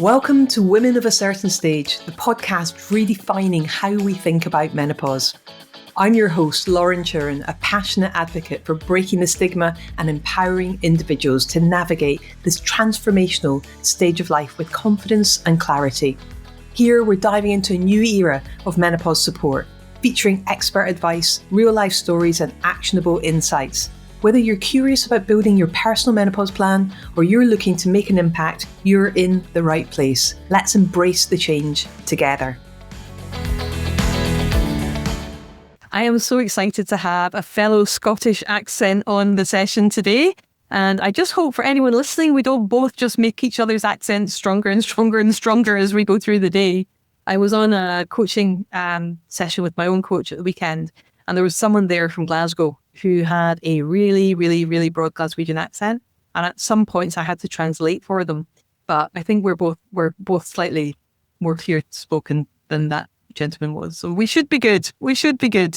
Welcome to Women of a Certain Stage, the podcast redefining how we think about menopause. I'm your host, Lauren Turin, a passionate advocate for breaking the stigma and empowering individuals to navigate this transformational stage of life with confidence and clarity. Here, we're diving into a new era of menopause support, featuring expert advice, real-life stories, and actionable insights. Whether you're curious about building your personal menopause plan or you're looking to make an impact, you're in the right place. Let's embrace the change together. I am so excited to have a fellow Scottish accent on the session today. And I just hope for anyone listening, we don't both just make each other's accents stronger and stronger and stronger as we go through the day. I was on a coaching session with my own coach at the weekend, and there was someone there from Glasgow who had a really, really, really broad Glaswegian accent. And at some points I had to translate for them. But I think we're both slightly more clear spoken than that gentleman was. So we should be good. We should be good.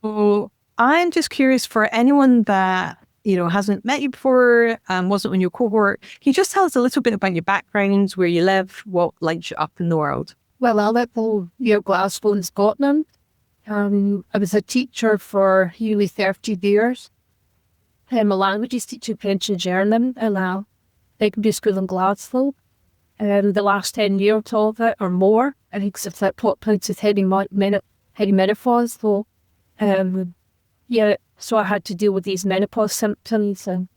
So I'm just curious, for anyone that, hasn't met you before, wasn't on your cohort, can you just tell us a little bit about your background, where you live, what lights you up in the world? Well, I live near Glasgow in Scotland. I was a teacher for nearly 30 years. I'm a languages teacher, French and German, in a secondary school in Glasgow. The last 10 years of it or more, I think it's at what point is perimenopause. So, so I had to deal with these menopause symptoms. And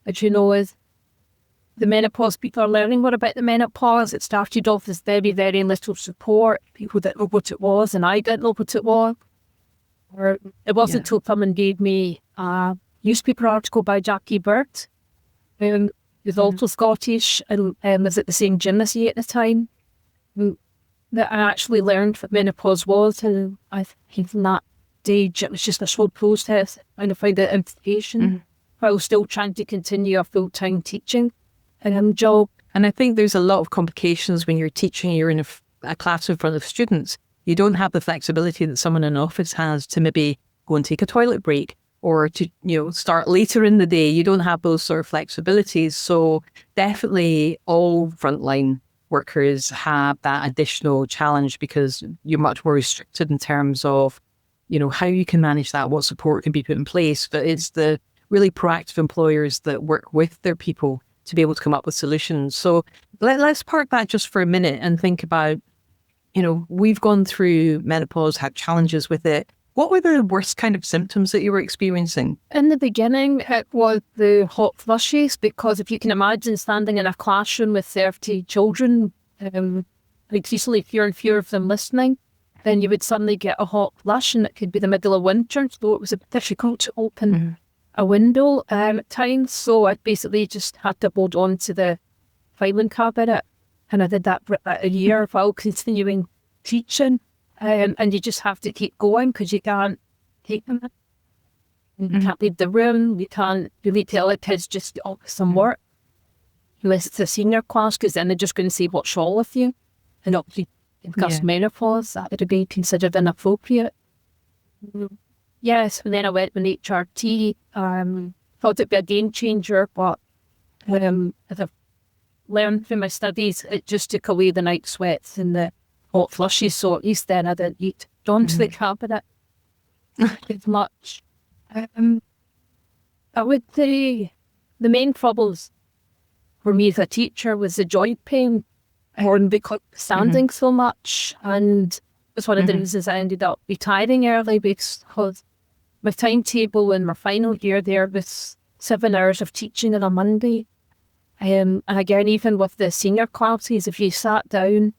as you know, as the menopause, people are learning more about the menopause. It started off as very, very little support. People didn't know what it was, and I didn't know what it was. Or it wasn't until someone gave me a newspaper article by Jackie Bird, who was also Scottish and was at the same gym as me at the time, that I actually learned what menopause was. And I think from that stage, it was just a slow process. And I found that information while still trying to continue a full-time teaching job. And I think there's a lot of complications when you're teaching, you're in a class in front of students. You don't have the flexibility that someone in an office has to maybe go and take a toilet break or to, start later in the day. You don't have those sort of flexibilities. So definitely all frontline workers have that additional challenge because you're much more restricted in terms of, how you can manage that, what support can be put in place. But it's the really proactive employers that work with their people to be able to come up with solutions. So let's park that just for a minute and think about, we've gone through menopause, had challenges with it. What were the worst kind of symptoms that you were experiencing? In the beginning, it was the hot flushes, because if you can imagine standing in a classroom with 30 children, increasingly fewer and fewer of them listening, then you would suddenly get a hot flush, and it could be the middle of winter, so it was a bit difficult to open a window at times. So I basically just had to hold on to the filing cabinet, and I did that for about a year while continuing teaching. And you just have to keep going because you can't take them. You can't leave the room. You can't really tell the kids just get off some work. Unless it's a senior class, because then they're just going to say, what's wrong with you? And obviously, discuss menopause, that would be considered inappropriate. Yes, and then I went with HRT. Thought it'd be a game changer, but as I've learned through my studies, it just took away the night sweats and the hot flushes, so at least then I didn't eat onto the cabinet as much. I would say the main troubles for me as a teacher was the joint pain, and because standing so much, and it's one of the reasons I ended up retiring early, because my timetable in my final year there was 7 hours of teaching on a Monday. And again, even with the senior classes, if you sat down,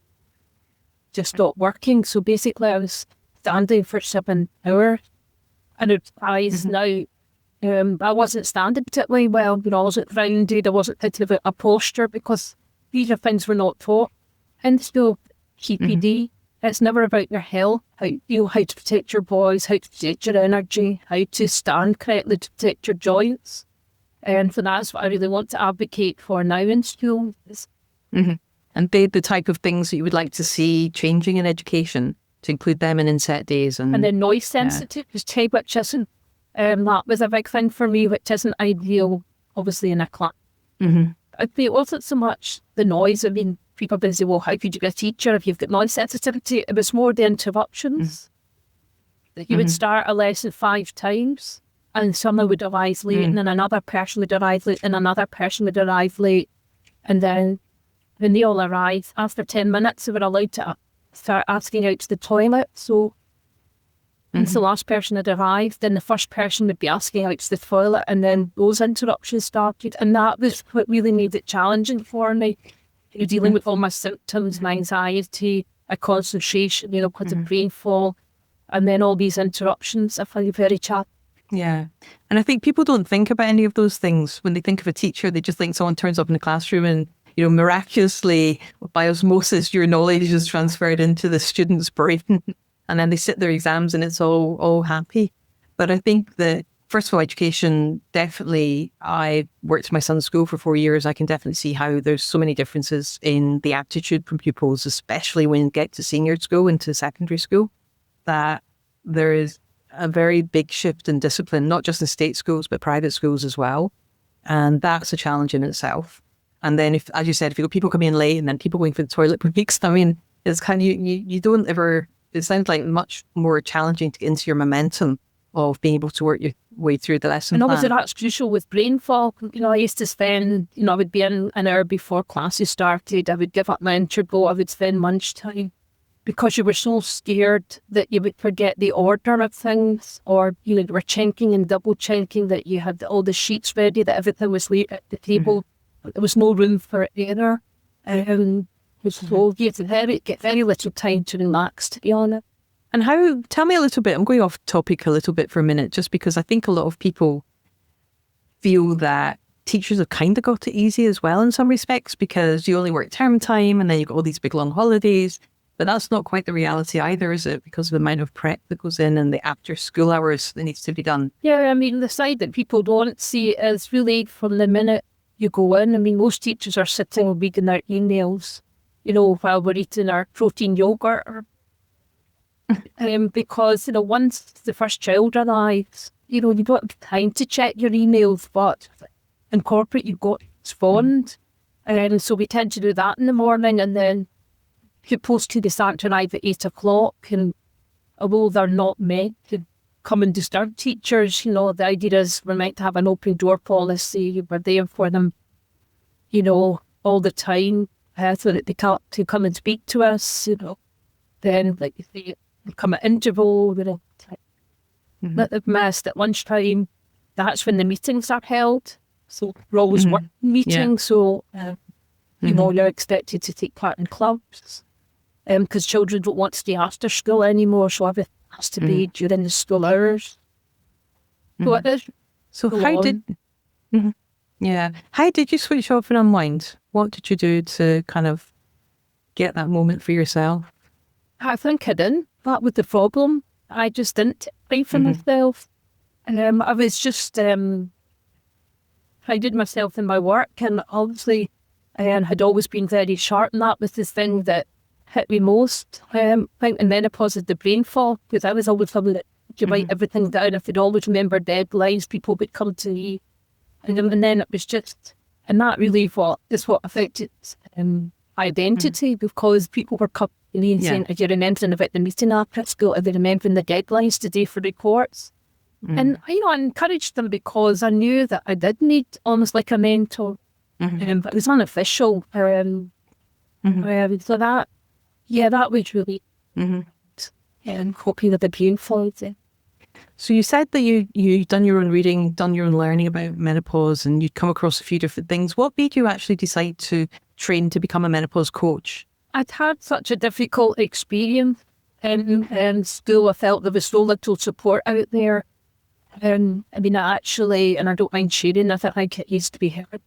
just stopped working. So basically I was standing for 7 hours, and it's eyes now. I wasn't standing particularly well, I wasn't grounded, I wasn't hitting a posture, because these are things we're not taught in school. CPD, it's never about your health, how to protect your voice, how to protect your energy, how to stand correctly to protect your joints. And so that's what I really want to advocate for now in school. And the type of things that you would like to see changing in education, to include them in inset days. And then noise sensitive, which isn't, that was a big thing for me, which isn't ideal, obviously, in a class. it wasn't so much the noise. I mean, people have been saying, well, how could you be a teacher if you've got noise sensitivity? It was more the interruptions. That you would start a lesson 5 times and someone would arrive late and then another person would arrive late and another person would arrive late. And then when they all arrive, after 10 minutes, they were allowed to start asking out to the toilet. So once the last person had arrived, then the first person would be asking out to the toilet, and then those interruptions started. And that was what really made it challenging for me. Dealing with all my symptoms, my anxiety, my concentration, because of brain fog, and then all these interruptions. I find it very challenging. Yeah. And I think people don't think about any of those things. When they think of a teacher, they just think someone turns up in the classroom and, miraculously, by osmosis, your knowledge is transferred into the student's brain. And then they sit their exams and it's all happy. But I think that, first of all, education, definitely, I worked in my son's school for 4 years. I can definitely see how there's so many differences in the aptitude from pupils, especially when you get to senior school, into secondary school, that there is a very big shift in discipline, not just in state schools, but private schools as well. And that's a challenge in itself. And then, if, as you said, if you've got people coming in late and then people going for the toilet breaks, I mean, it's kind of, you don't ever, it sounds like much more challenging to get into your momentum of being able to work your way through the lesson And plan. obviously that's crucial with brain fog. I used to spend, I would be in an hour before classes started. I would give up my interval. I would spend lunchtime because you were so scared that you would forget the order of things, or you were checking and double checking that you had all the sheets ready, that everything was laid at the table. There was no room for error. So you get very little time to relax, to be honest. And tell me a little bit, I'm going off topic a little bit for a minute, just because I think a lot of people feel that teachers have kind of got it easy as well in some respects, because you only work term time and then you've got all these big long holidays. But that's not quite the reality either, is it? Because of the amount of prep that goes in and the after school hours that needs to be done. Yeah, I mean, the side that people don't see is really from the minute you go in. I mean, most teachers are sitting reading their emails, while we're eating our protein yogurt. Because, once the first child arrives, you don't have time to check your emails, but in corporate you've got respond. And so we tend to do that in the morning, and then pupils to start to arrive at 8 o'clock. And although they're not meant to come and disturb teachers, the idea is we're meant to have an open door policy. We're there for them, all the time, so that they come and speak to us, Then, like you say, they come at interval, that they've missed at lunchtime. That's when the meetings are held. So we're always working meetings, so you're expected to take part in clubs. Because children don't want to stay after school anymore, so everything has to be during the school hours. So it is. So how did you switch off and unwind? What did you do to kind of get that moment for yourself? I think I didn't. That was the problem. I just didn't take time for myself. And I was just, I did myself in my work, and obviously I had always been very sharp, and that was the thing that hit me most. I think in menopause is the brain fog, because I was always something that you write everything down. If you'd always remember deadlines, people would come to me. And then it was just, and that really is what affected identity, because people were coming to me and saying, are you remembering about the meeting after school? Are they remembering the deadlines today for reports? And, I encouraged them because I knew that I did need almost like a mentor. But it was unofficial. So that was really coping with the brain fog. So you said that you'd done your own reading, done your own learning about menopause, and you'd come across a few different things. What made you actually decide to train to become a menopause coach? I'd had such a difficult experience in school. I felt there was so little support out there. I mean, and I don't mind sharing, I think it needs to be heard.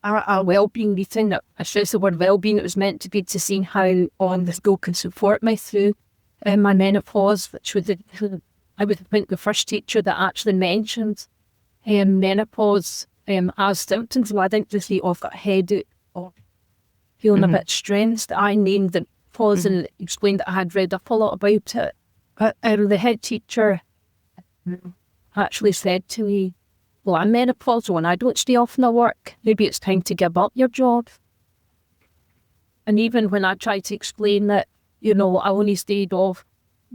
Our wellbeing meeting, I stress the word wellbeing, it was meant to be to see how the school can support me through my menopause, which was, I would think, the first teacher that actually mentioned menopause as symptoms. I didn't just say, I've got a headache or feeling a bit stressed. I named the pause and explained that I had read up a lot about it. But the head teacher actually said to me, well, I'm menopausal and I don't stay off my work. Maybe it's time to give up your job. And even when I tried to explain that, I only stayed off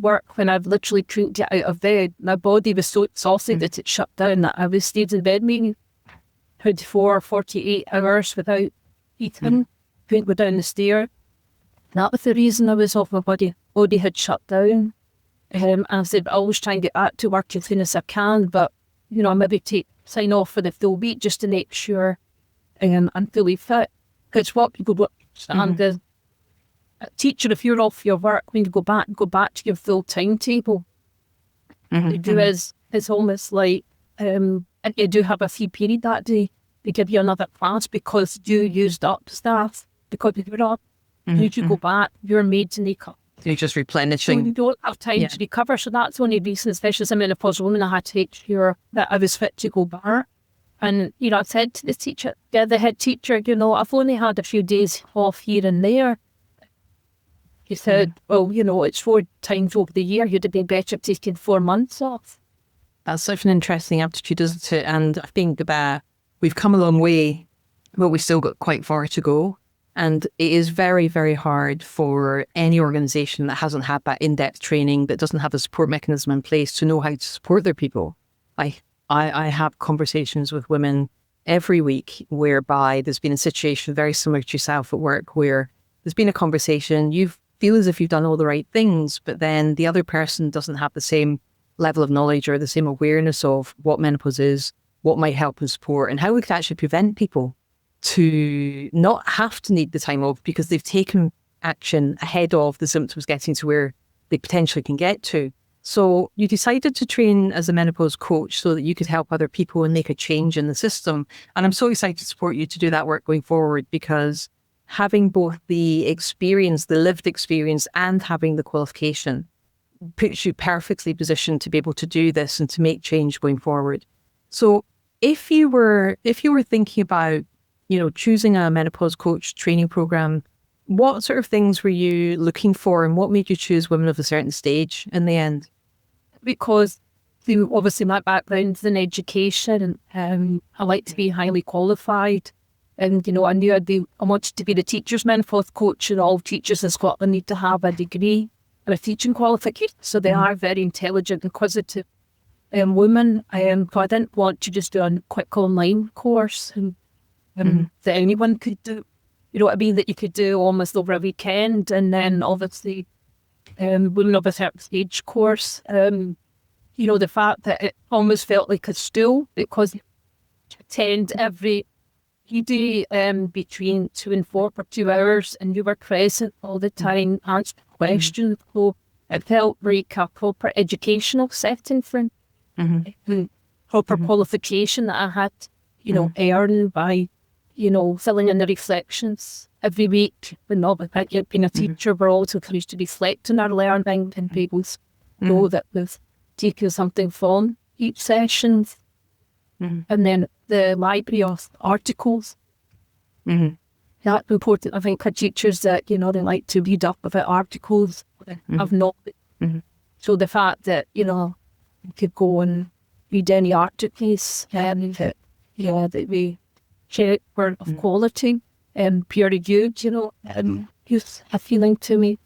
work when I've literally couldn't get out of bed, my body was so exhausted that it shut down, that I was stayed in bed maybe 24 or 48 hours without eating, couldn't go down the stair. That was the reason I was off. My body had shut down. And I said, I always try and get back to work as soon as I can, but, I maybe sign off for the full week just to make sure I'm fully fit. Because what people don't understand is, a teacher, if you're off your work, when you go back to your full timetable. You do is, it's almost like, and you do have a free period that day, they give you another class because you used up staff, because if you're up, you go back, you're made to make up. You're just replenishing. So you don't have time to recover. So that's the only reason, especially as a menopausal woman, I had to make sure that I was fit to go back. And, I said to the teacher, the head teacher, I've only had a few days off here and there. He said, well, it's 4 times over the year. You'd have been better taking 4 months off. That's such an interesting attitude, isn't it? And I think that we've come a long way, but we've still got quite far to go. And it is very, very hard for any organisation that hasn't had that in-depth training, that doesn't have a support mechanism in place, to know how to support their people. I have conversations with women every week whereby there's been a situation very similar to yourself at work, where there's been a conversation, you feel as if you've done all the right things, but then the other person doesn't have the same level of knowledge or the same awareness of what menopause is, what might help and support, and how we could actually prevent people to not have to need the time off because they've taken action ahead of the symptoms getting to where they potentially can get to. So you decided to train as a menopause coach so that you could help other people and make a change in the system. And I'm so excited to support you to do that work going forward, because having both the experience, the lived experience, and having the qualification puts you perfectly positioned to be able to do this and to make change going forward. So if you were thinking about, choosing a menopause coach training program, what sort of things were you looking for, and what made you choose women of a certain stage in the end? Because obviously my background's in education, and I like to be highly qualified. And, I knew I wanted to be the teacher's menopause coach, and all teachers in Scotland need to have a degree and a teaching qualification. So they are very intelligent, inquisitive women. So I didn't want to just do a quick online course that anyone could do. You know what I mean? That you could do almost over a weekend. And then obviously women of a certain stage course. The fact that it almost felt like a school, because you attend every day between 2 and 4 for 2 hours, and you were present all the time, answering questions. So it felt like a proper educational setting for proper qualification that I had, earned by, filling in the reflections every week. When not being a teacher, we're also used to reflect on our learning and be able to know that we've taken something from each session. And then the library of articles. That's important. I think for teachers that, they like to read up about articles that have not been. So the fact that, you could go and read any articles that we check were of quality and peer reviewed, gives a feeling to me.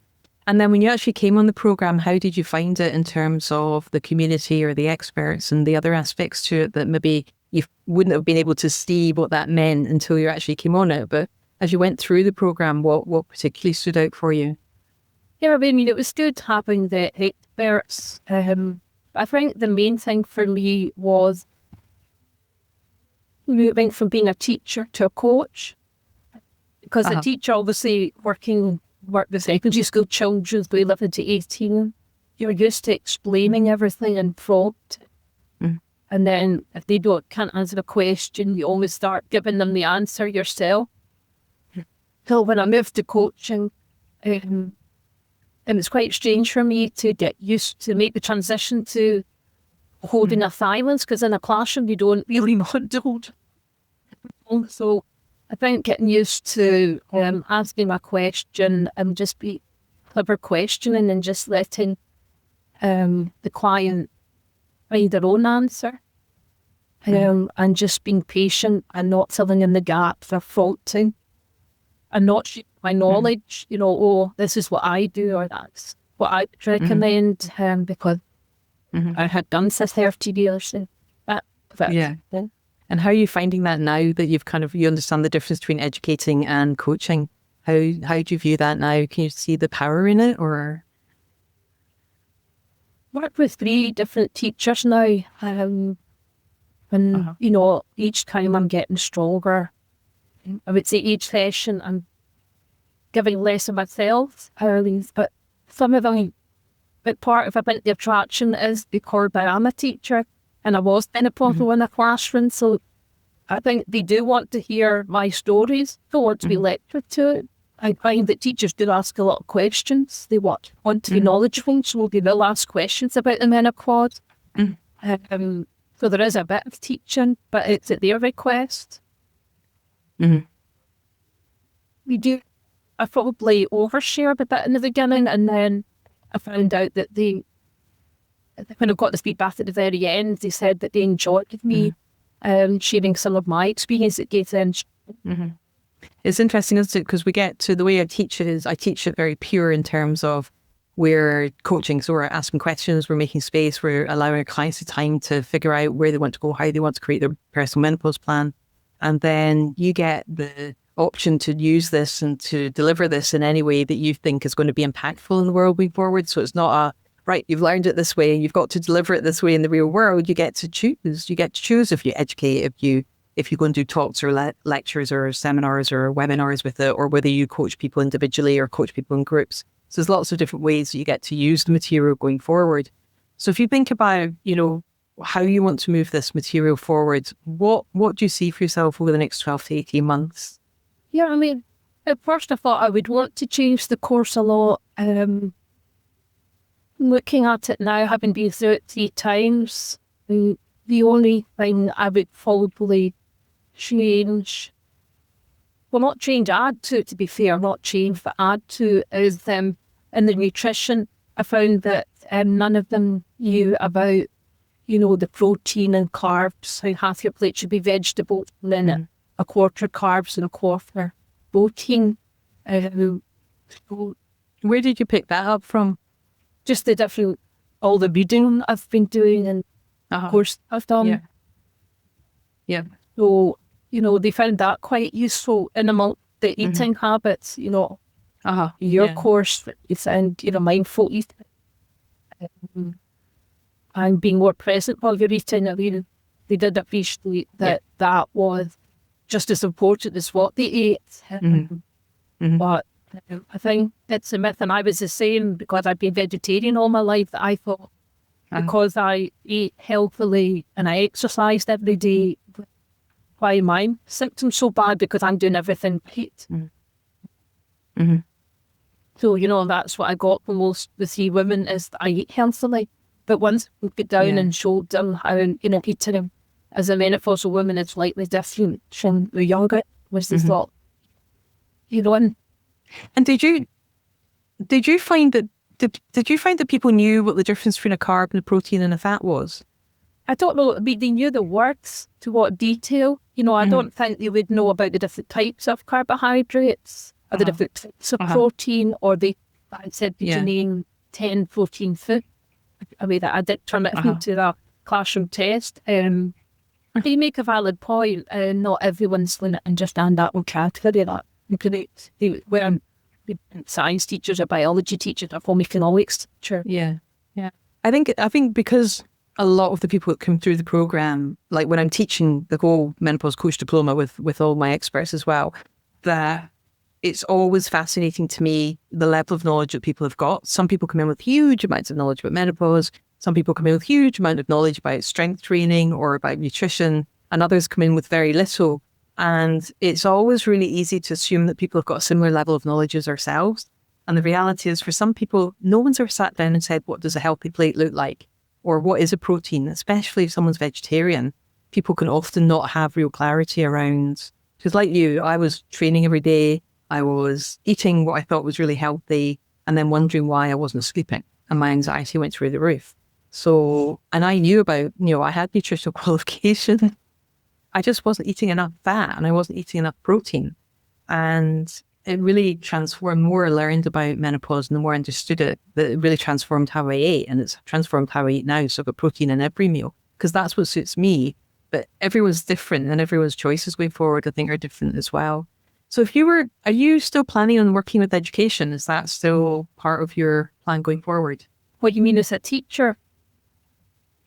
And then when you actually came on the programme, how did you find it in terms of the community or the experts and the other aspects to it that maybe you wouldn't have been able to see what that meant until you actually came on it? But as you went through the programme, what particularly stood out for you? Yeah, it was good having the experts. I think the main thing for me was moving from being a teacher to a coach. Because a teacher, obviously, work with secondary school children, they 11 to 18, you're used to explaining everything and prompt. And then if they can't answer a question, you always start giving them the answer yourself. So when I moved to coaching, and it's quite strange for me to get used to make the transition to holding a silence, because in a classroom you don't really want to hold. So I think getting used to asking a question and just be clever questioning and just letting the client find their own answer. and just being patient and not filling in the gaps or faulting and not sharing my knowledge, this is what I do or that's what I recommend, because I had done this 30 years. Yeah. And how are you finding that now that you understand the difference between educating and coaching? How do you view that now? Can you see the power in it, or? Work with 3 different teachers now, and each time I'm getting stronger. I would say each session I'm giving less of myself, but some of them, but part of the attraction is because I'm a teacher and I was menopausal in a classroom, so I think they do want to hear my stories. They want to be lectured to it. I find that teachers do ask a lot of questions. They want to be knowledgeable, so they will ask questions about the menopause. So there is a bit of teaching, but it's at their request. We do. I probably overshared a bit in the beginning, and then I found out that when I got the feedback at the very end, they said that they enjoyed me sharing some of my experience at Gate End. It's interesting, isn't it? Because we get to the way I teach it very pure in terms of we're coaching. So we're asking questions, we're making space, we're allowing our clients the time to figure out where they want to go, how they want to create their personal menopause plan. And then you get the option to use this and to deliver this in any way that you think is going to be impactful in the world moving forward. So it's not right, you've learned it this way, you've got to deliver it this way in the real world. You get to choose. You get to choose if you educate, if you go and do talks or lectures or seminars or webinars with it, or whether you coach people individually or coach people in groups. So there's lots of different ways that you get to use the material going forward. So if you think about, how you want to move this material forward, what do you see for yourself over the next 12 to 18 months? Yeah, I mean, at first I thought I would want to change the course a lot. Looking at it now, having been through it 3 times, the only thing I would probably change, well, not change, add to be fair, not change, but add to is in the nutrition. I found that none of them knew about, the protein and carbs, how half your plate should be vegetable, and then a quarter carbs and a quarter protein. Where did you pick that up from? Just all the reading I've been doing and course I've done. Yeah. So, they found that quite useful in among the eating habits, your course, you found, mindful eating. And being more present while you're eating. I mean, they did appreciate that was just as important as what they ate. But I think it's a myth, and I was the same because I've been vegetarian all my life, that I thought because I ate healthily and I exercised every day, why are my symptoms so bad? Because I'm doing everything right. So, that's what I got from most the 3 women, is that I eat healthily. But once we get down and showed them how, eating as a menopausal woman is slightly different from the younger, was the thought, And did you find that people knew what the difference between a carb and a protein and a fat was? I don't know. I mean, they knew the words, to what detail. I don't think they would know about the different types of carbohydrates or the different types of protein, or I said, did you name 10 protein food? I mean, I did turn it into a classroom test. They make a valid point. Not everyone's going to understand that vocabulary. They weren't science teachers or biology teachers or home economics teacher. Yeah. I think because a lot of the people that come through the program, like when I'm teaching the whole menopause coach diploma with all my experts as well, that it's always fascinating to me the level of knowledge that people have got. Some people come in with huge amounts of knowledge about menopause. Some people come in with huge amount of knowledge about strength training or about nutrition, and others come in with very little. And it's always really easy to assume that people have got a similar level of knowledge as ourselves. And the reality is, for some people, no one's ever sat down and said, what does a healthy plate look like? Or what is a protein? Especially if someone's vegetarian, people can often not have real clarity around. Because like you, I was training every day. I was eating what I thought was really healthy, and then wondering why I wasn't sleeping. And my anxiety went through the roof. So, and I knew about, I had nutritional qualification. I just wasn't eating enough fat and I wasn't eating enough protein. And it really transformed. The more I learned about menopause and the more I understood it, that it really transformed how I ate, and it's transformed how I eat now. So I've got protein in every meal because that's what suits me. But everyone's different and everyone's choices going forward, I think, are different as well. So are you still planning on working with education? Is that still part of your plan going forward? What you mean as a teacher?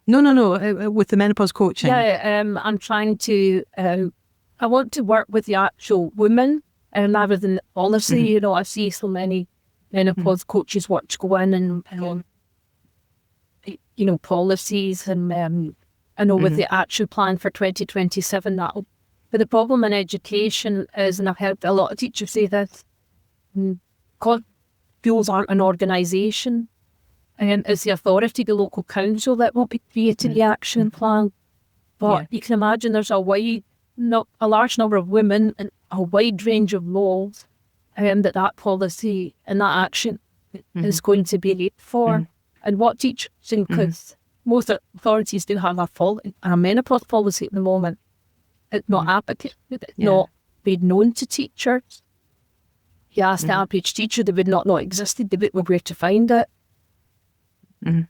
No, with the menopause coaching. Yeah, I'm trying to, I want to work with the actual women rather than the policy. I see so many menopause coaches want to go in and, policies and I know with the action plan for 2027, but the problem in education is, and I've heard a lot of teachers say this, because schools aren't an organisation, it's the authority, the local council, that will be creating the action plan. But you can imagine there's a large number of women and a wide range of laws that policy and that action is going to be made for. And what teachers, because most authorities do have a menopause policy at the moment, it's not advocated, it's not made known to teachers. You ask the average teacher, they would not know it existed, they would know where to find it.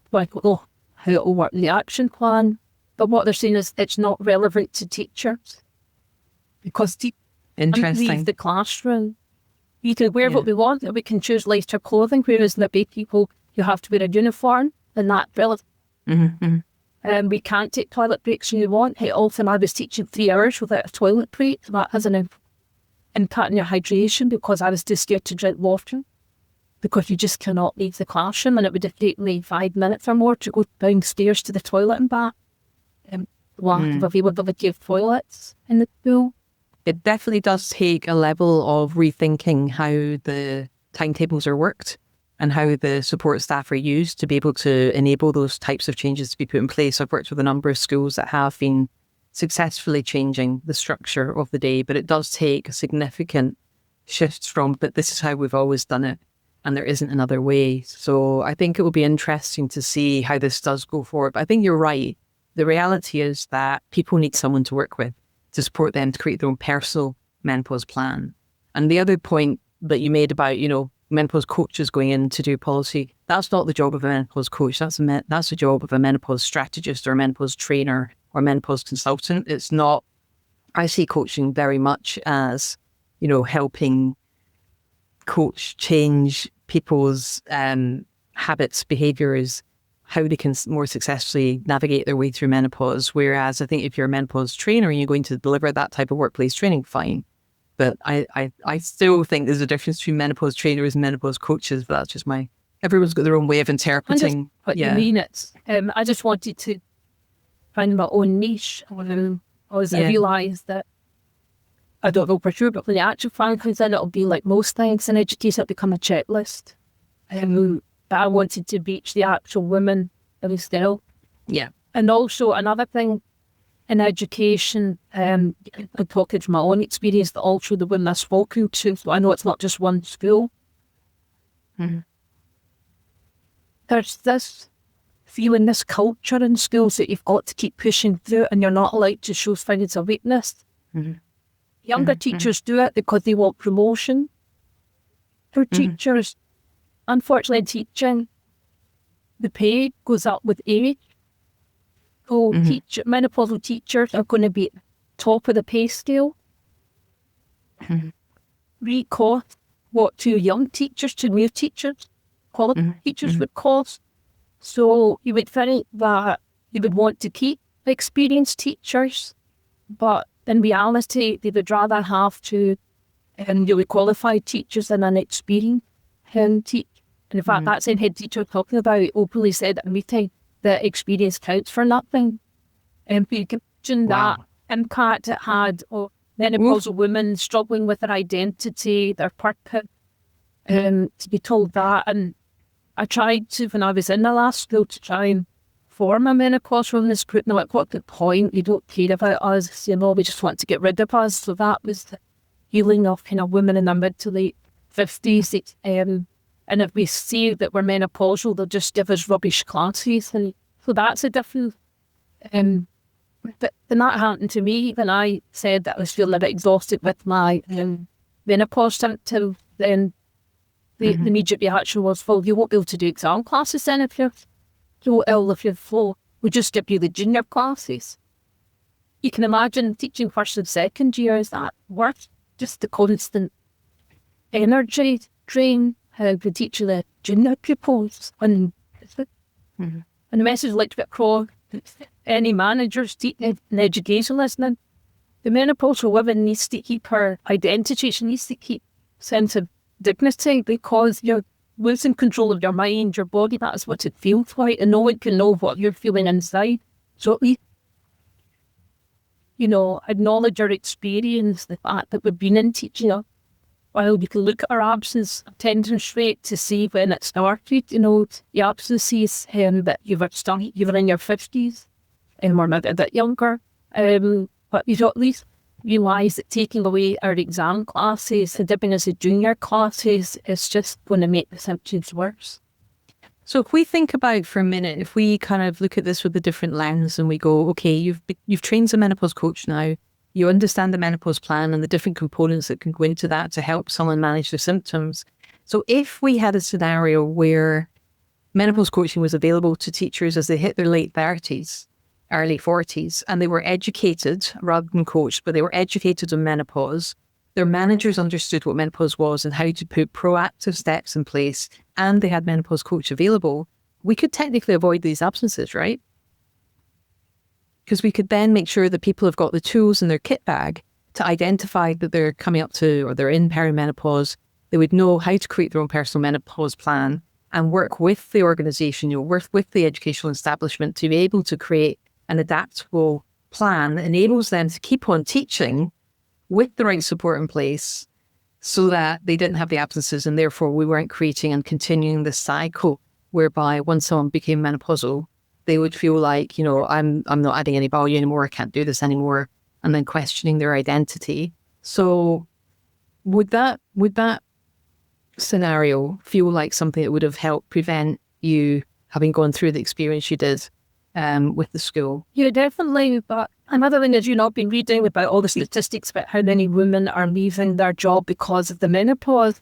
But I don't know how it will work in the action plan. But what they're saying is it's not relevant to teachers because teachers leave the classroom. We can wear what we want, and we can choose lighter clothing, whereas in the bay people, you have to wear a uniform, and that's relevant. We can't take toilet breaks when you want. Hey, often I was teaching 3 hours without a toilet break. That has an impact on your hydration because I was too scared to drink water. Because you just cannot leave the classroom, and it would take me 5 minutes or more to go downstairs to the toilet and back. Lack of availability of toilets in the school. It definitely does take a level of rethinking how the timetables are worked and how the support staff are used to be able to enable those types of changes to be put in place. I've worked with a number of schools that have been successfully changing the structure of the day, but it does take a significant shift from, but this is how we've always done it, and there isn't another way. So I think it will be interesting to see how this does go forward. But I think you're right. The reality is that people need someone to work with to support them to create their own personal menopause plan. And the other point that you made about, menopause coaches going in to do policy, that's not the job of a menopause coach. That's the job of a menopause strategist or a menopause trainer or menopause consultant. It's not, I see coaching very much as, helping coach change people's habits, behaviours, how they can more successfully navigate their way through menopause. Whereas I think if you're a menopause trainer and you're going to deliver that type of workplace training, fine. But I still think there's a difference between menopause trainers and menopause coaches, but that's just everyone's got their own way of interpreting. What you mean, I just wanted to find my own niche. I realised that, I don't know for sure, but when the actual plan comes in, it'll be like most things in education, it'll become a checklist. But I wanted to reach the actual women still. Yeah. And also another thing in education, I'm talking from my own experience, but also the women I've spoken to, so I know it's not just one school. There's this feeling, this culture in schools that you've got to keep pushing through and you're not allowed to show signs of weakness. Younger teachers do it because they want promotion. For teachers, unfortunately, in teaching, the pay goes up with age. So menopausal teachers are going to be top of the pay scale. Cost what to young teachers, to new teachers, qualified teachers would cost. So you would think that you would want to keep experienced teachers, but in reality, they would rather have to qualified teachers than an experienced teacher. And in fact, that same head teacher talking about openly said at a meeting that experience counts for nothing. And you can imagine that impact it had on menopausal women struggling with their identity, their purpose, to be told that. And I tried to, when I was in the last school, to try and form a menopause from this group. Now, at what point you don't care about us, we just want to get rid of us. So that was the healing of kind of women in their mid to late 50s. And if we see that we're menopausal, they'll just give us rubbish classes. And So that's a different, but when that happened to me, when I said that I was feeling a bit exhausted with my menopause symptoms, then the immediate reaction was, well, you won't be able to do exam classes then if you're so ill, if you're full. We'll just give you the junior classes. You can imagine teaching first and second year, is that worth just the constant energy drain, how to teach the junior pupils? And the message like to get across any managers teaching in education listening. The menopausal woman needs to keep her identity, she needs to keep sense of dignity, because you're losing control of your mind, your body, that's what it feels like, and no one can know what you're feeling inside. So at least, acknowledge your experience, the fact that we've been in teaching. While we can look at our absence attendance rate to see when it started, the absences that you were in your 50s, or maybe a bit younger. But at least realise that taking away our exam classes and dipping us in junior classes is just going to make the symptoms worse. So if we think about for a minute, if we kind of look at this with a different lens and we go, okay, you've trained as a menopause coach now, you understand the menopause plan and the different components that can go into that to help someone manage their symptoms. So if we had a scenario where menopause coaching was available to teachers as they hit their late 30s, early 40s, and they were educated rather than coached, but they were educated on menopause, their managers understood what menopause was and how to put proactive steps in place, and they had menopause coach available, we could technically avoid these absences, right? Because we could then make sure that people have got the tools in their kit bag to identify that they're coming up to or they're in perimenopause. They would know how to create their own personal menopause plan and work with the organisation, work with the educational establishment to be able to create an adaptable plan that enables them to keep on teaching with the right support in place so that they didn't have the absences, and therefore we weren't creating and continuing this cycle whereby once someone became menopausal, they would feel like, I'm not adding any value anymore, I can't do this anymore, and then questioning their identity. So would that scenario feel like something that would have helped prevent you having gone through the experience you did with the school? Yeah, definitely. But another thing is, I've been reading about all the statistics about how many women are leaving their job because of the menopause.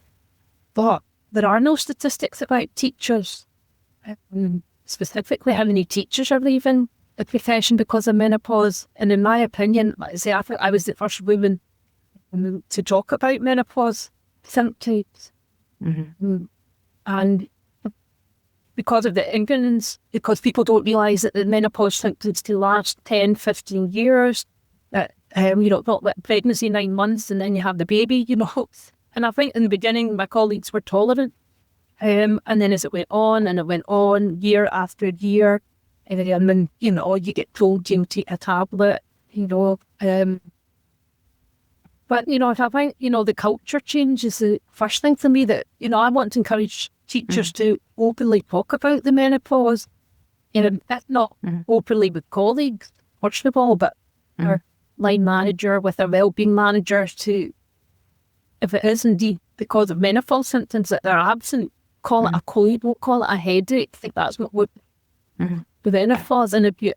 But there are no statistics about teachers. Specifically, how many teachers are leaving the profession because of menopause. And in my opinion, I think I was the first woman to talk about menopause symptoms. And because of the ignorance, because people don't realise that the menopause symptoms can last 10, 15 years, that, not like pregnancy 9 months and then you have the baby, And I think in the beginning, my colleagues were tolerant. And then as it went on year after year, and then, you get told you take a tablet, But, I think, the culture change is the first thing for me that, I want to encourage teachers to openly talk about the menopause, not openly with colleagues, first of all, but our line manager, with our wellbeing manager, to, if it is indeed because of menopause symptoms that they're absent, call it a cold, don't call it a headache. I think that's what would with menopause. And if you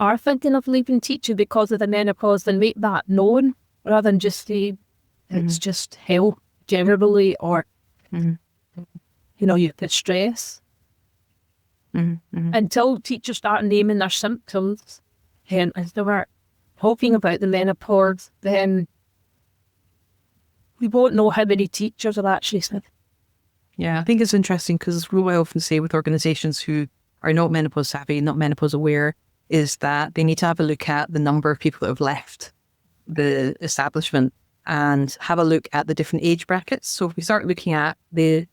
are thinking of leaving teaching because of the menopause, then make that known rather than just say it's just health generally, or you get stress. Until teachers start naming their symptoms, and as they were talking about the menopause, then we won't know how many teachers are actually sick. Yeah, I think it's interesting because what I often say with organisations who are not menopause savvy, not menopause aware, is that they need to have a look at the number of people that have left the establishment and have a look at the different age brackets. So if we start looking at the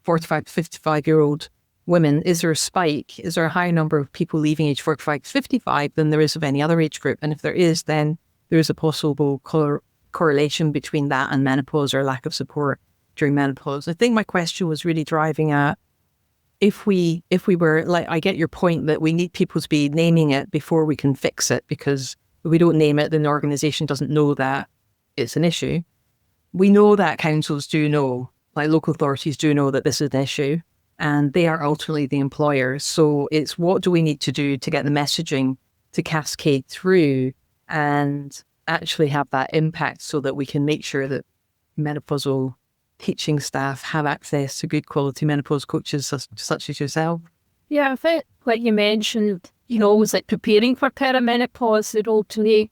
45 to 55-year-old women, is there a spike? Is there a higher number of people leaving age 45 to 55 than there is of any other age group? And if there is, then there is a possible correlation between that and menopause or lack of support during menopause. I think my question was really driving at if we were, like, I get your point that we need people to be naming it before we can fix it, because if we don't name it, then the organisation doesn't know that it's an issue. We know that councils do know, like local authorities do know that this is an issue. and they are ultimately the employer. So it's what do we need to do to get the messaging to cascade through and actually have that impact so that we can make sure that menopausal teaching staff have access to good quality menopause coaches such as yourself. Yeah, I think, like you mentioned, always like preparing for perimenopause, the role to me,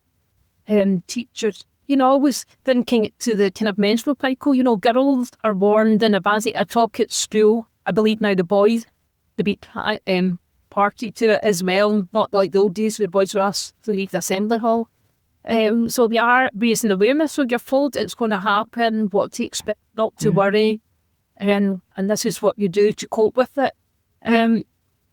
teachers, always thinking to the kind of menstrual cycle, girls are warned in advance. I talk at school, I believe now the boys, the big party to it as well, not like the old days where boys were asked to leave the assembly hall. So we are raising awareness, so you're told it's going to happen, what to expect, not to worry, and this is what you do to cope with it.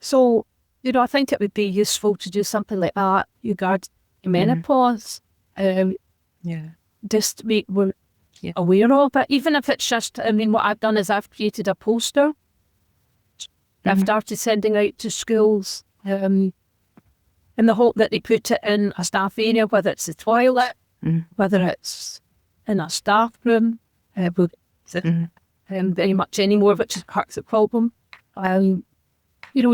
So, I think it would be useful to do something like that regarding menopause. Just to make we're aware of it, even if it's just, what I've done is I've created a poster. I've started sending out to schools in the hope that they put it in a staff area, whether it's the toilet, whether it's in a staff room, very much anymore, which is part of the problem.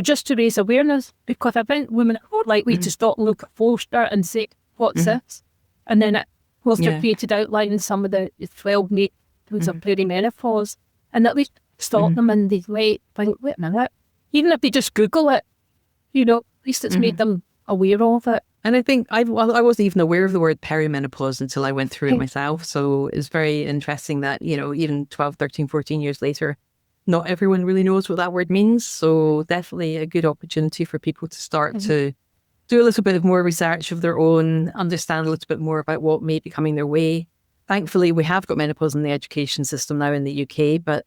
Just to raise awareness, because I think women are more likely to stop and look at a poster and say, what's this? And then we'll have created outline some of the 12 names of perimenopause, and at least stop them and they think, wait a minute. Even if they just Google it, at least it's made them aware of it. And I think I wasn't even aware of the word perimenopause until I went through it myself. So it's very interesting that, even 12, 13, 14 years later, not everyone really knows what that word means. So definitely a good opportunity for people to start to do a little bit of more research of their own, understand a little bit more about what may be coming their way. Thankfully, we have got menopause in the education system now in the UK, but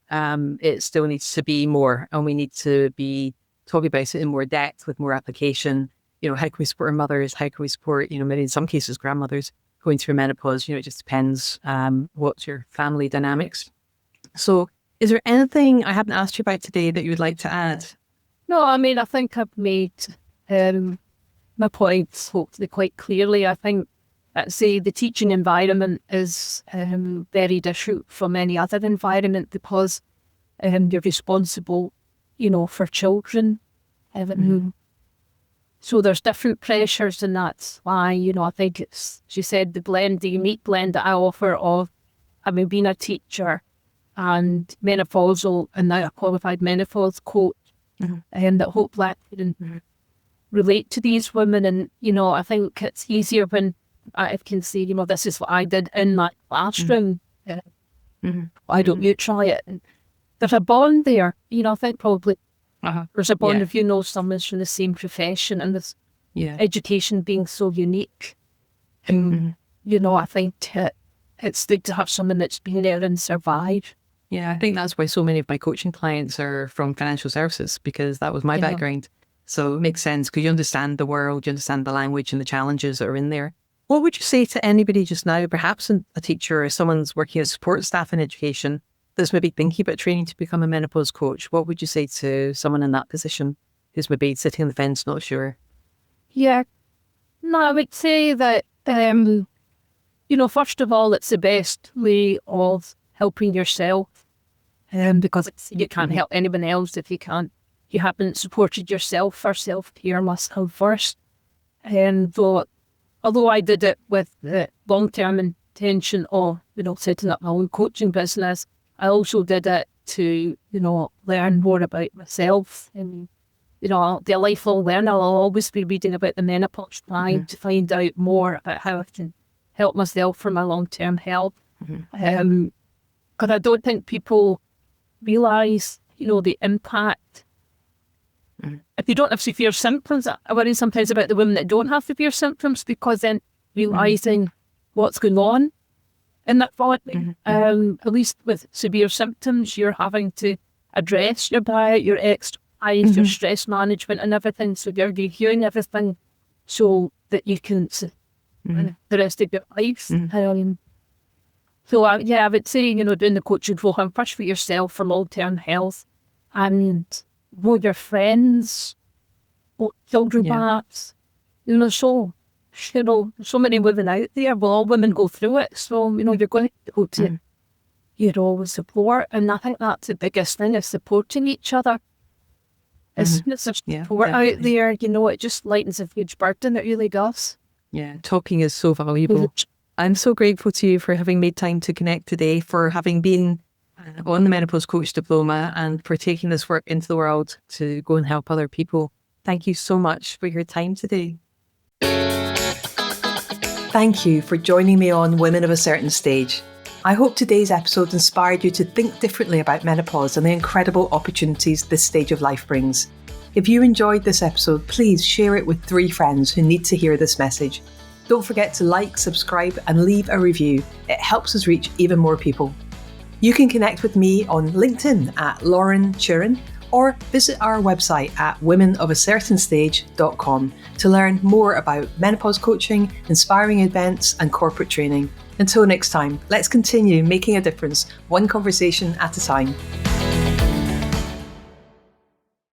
it still needs to be more, and we need to be talking about it in more depth with more application. How can we support our mothers? How can we support, maybe in some cases, grandmothers going through menopause? It just depends what's your family dynamics. So is there anything I haven't asked you about today that you would like to add? No, I think I've made my points hopefully quite clearly. I think the teaching environment is very different from any other environment because you're responsible, for children. So there's different pressures, and that's why, I think it's, she said, the unique blend that I offer of having been a teacher and menopausal and now a qualified menopause coach, and that hopefully I can relate to these women. And, I think it's easier when I can say, this is what I did in my classroom. Why don't you try it? And there's a bond there. I think probably there's a bond if you know someone's from the same profession and this education being so unique. And, I think it's good to have someone that's been there and survived. Yeah, I think that's why so many of my coaching clients are from financial services, because that was my background. So it makes sense because you understand the world, you understand the language and the challenges that are in there. What would you say to anybody just now, perhaps a teacher or someone's working as support staff in education that's maybe thinking about training to become a menopause coach? What would you say to someone in that position who's maybe sitting on the fence, not sure? Yeah, no, I would say that, first of all, it's the best way of helping yourself, because you can't help anyone else if you haven't supported yourself. For self-care must come first. And although I did it with the long-term intention of, setting up my own coaching business, I also did it to, learn more about myself. And, the lifelong learner, I'll always be reading about the menopause, trying to find out more about how I can help myself for my long-term health. Because I don't think people realise, the impact. If you don't have severe symptoms, I worry sometimes about the women that don't have severe symptoms, because then realising what's going on in that body, at least with severe symptoms, you're having to address your diet, your exercise, your stress management and everything. So you're reviewing everything so that you can the rest of your life. So I would say, doing the coaching program first for yourself for long-term health, and your friends, children perhaps, so many women out there. Well, all women go through it, so you're going to go to support, and I think that's the biggest thing, is supporting each other. It's such support definitely. out there, it just lightens a huge burden. It really does. Yeah, talking is so valuable. I'm so grateful to you for having made time to connect today, for having been on the Menopause Coach Diploma, and for taking this work into the world to go and help other people. Thank you so much for your time today. Thank you for joining me on Women of a Certain Stage. I hope today's episode inspired you to think differently about menopause and the incredible opportunities this stage of life brings. If you enjoyed this episode, please share it with 3 friends who need to hear this message. Don't forget to like, subscribe, and leave a review. It helps us reach even more people. You can connect with me on LinkedIn at Lauren Turin, or visit our website at womenofacertainstage.com to learn more about menopause coaching, inspiring events, and corporate training. Until next time, let's continue making a difference, one conversation at a time.